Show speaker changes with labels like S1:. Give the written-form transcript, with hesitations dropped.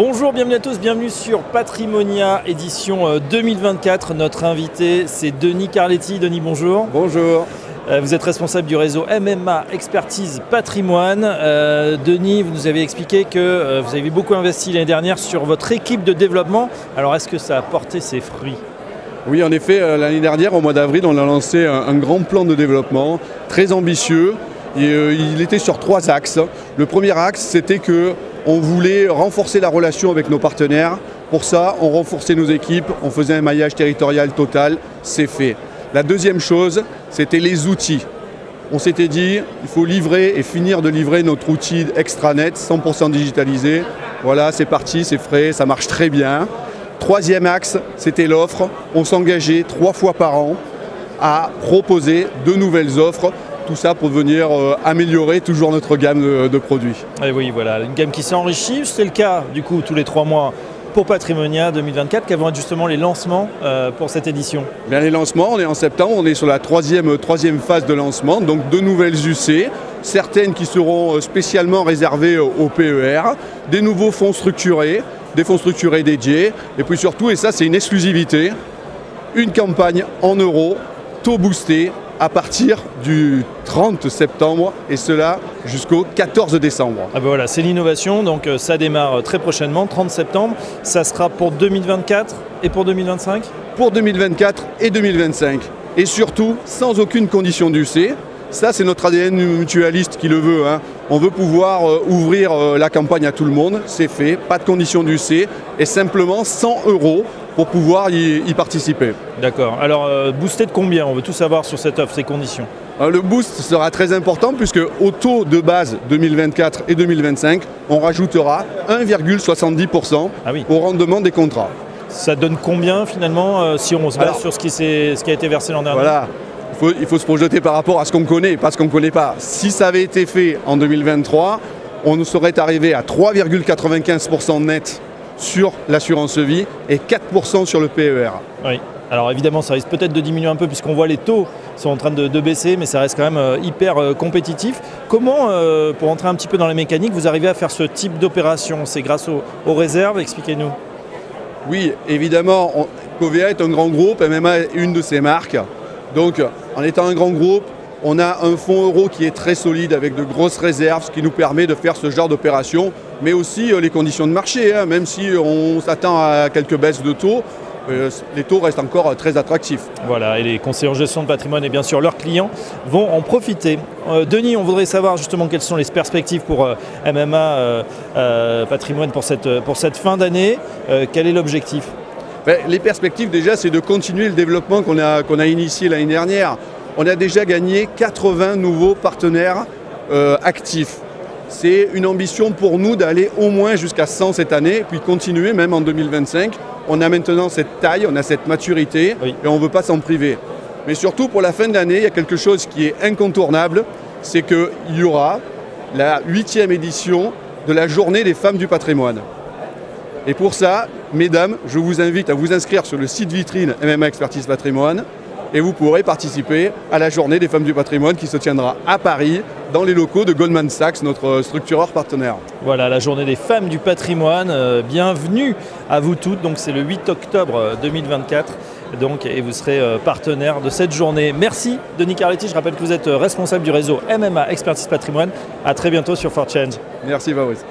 S1: Bonjour, bienvenue à tous, bienvenue sur Patrimonia édition 2024. Notre invité c'est Denis Carletti. Denis, bonjour.
S2: Bonjour.
S1: Vous êtes responsable du réseau MMA Expertise Patrimoine. Denis, vous nous avez expliqué que vous avez beaucoup investi l'année dernière sur votre équipe de développement. Alors est-ce que ça a porté ses fruits ?
S2: Oui, en effet, l'année dernière, au mois d'avril, on a lancé un grand plan de développement très ambitieux. Et, il était sur 3 axes. Le premier axe, c'était qu'on voulait renforcer la relation avec nos partenaires. Pour ça, on renforçait nos équipes, on faisait un maillage territorial total, c'est fait. La deuxième chose, c'était les outils. On s'était dit, il faut livrer et finir de livrer notre outil extranet, 100% digitalisé. Voilà, c'est parti, c'est frais, ça marche très bien. Troisième axe, c'était l'offre. On s'engageait 3 fois par an à proposer de nouvelles offres. Tout ça pour venir améliorer toujours notre gamme de produits.
S1: Et oui, voilà, une gamme qui s'enrichit. C'est le cas, du coup, tous les 3 mois pour Patrimonia 2024. Quels vont être justement les lancements pour cette édition ?
S2: Bien, les lancements, on est en septembre, on est sur la troisième phase de lancement. Donc, de nouvelles UC, certaines qui seront spécialement réservées au PER, des nouveaux fonds structurés, des fonds structurés dédiés. Et puis surtout, et ça c'est une exclusivité, une campagne en euros, taux boosté, à partir du 30 septembre et cela jusqu'au 14 décembre.
S1: Ah ben voilà, c'est l'innovation, donc ça démarre très prochainement, 30 septembre. Ça sera pour 2024 et pour 2025 ?
S2: Pour 2024 et 2025. Et surtout, sans aucune condition d'UC. Ça, c'est notre ADN mutualiste qui le veut. On veut pouvoir ouvrir la campagne à tout le monde. C'est fait, pas de condition d'UC et simplement 100 € pour pouvoir y participer.
S1: D'accord. Alors, boosté de combien ? On veut tout savoir sur cette offre, ces conditions.
S2: Le boost sera très important puisque au taux de base 2024 et 2025, on rajoutera 1,70% au rendement des contrats.
S1: Ça donne combien finalement si on se base sur ce qui a été versé l'an dernier ?
S2: Voilà. Il faut se projeter par rapport à ce qu'on connaît, pas ce qu'on ne connaît pas. Si ça avait été fait en 2023, on serait arrivé à 3,95% net sur l'assurance vie et 4% sur le PER.
S1: Oui. Alors évidemment, ça risque peut-être de diminuer un peu puisqu'on voit les taux sont en train de baisser, mais ça reste quand même hyper compétitif. Comment, pour entrer un petit peu dans la mécanique, vous arrivez à faire ce type d'opération ? C'est grâce aux réserves ? Expliquez-nous.
S2: Oui, évidemment, Covea est un grand groupe, MMA est une de ses marques. Donc, en étant un grand groupe, on a un fonds euro qui est très solide avec de grosses réserves, ce qui nous permet de faire ce genre d'opération, mais aussi les conditions de marché. Même si on s'attend à quelques baisses de taux, les taux restent encore très attractifs. Voilà,
S1: et les conseillers en gestion de patrimoine et bien sûr leurs clients vont en profiter. Denis, on voudrait savoir justement quelles sont les perspectives pour MMA Patrimoine pour cette fin d'année. Quel est l'objectif ?
S2: Les perspectives déjà, c'est de continuer le développement qu'on a initié l'année dernière. On a déjà gagné 80 nouveaux partenaires actifs. C'est une ambition pour nous d'aller au moins jusqu'à 100 cette année, puis continuer même en 2025. On a maintenant cette taille, on a cette maturité, et on ne veut pas s'en priver. Mais surtout pour la fin de l'année, il y a quelque chose qui est incontournable, c'est qu'il y aura la 8e édition de la Journée des femmes du patrimoine. Et pour ça, mesdames, je vous invite à vous inscrire sur le site vitrine MMA Expertise Patrimoine et vous pourrez participer à la Journée des femmes du patrimoine qui se tiendra à Paris dans les locaux de Goldman Sachs, notre structureur partenaire.
S1: Voilà, la Journée des femmes du patrimoine. Bienvenue à vous toutes. Donc c'est le 8 octobre 2024 et vous serez partenaire de cette journée. Merci Denis Carletti. Je rappelle que vous êtes responsable du réseau MMA Expertise Patrimoine. À très bientôt sur For Change.
S2: Merci Fabrice.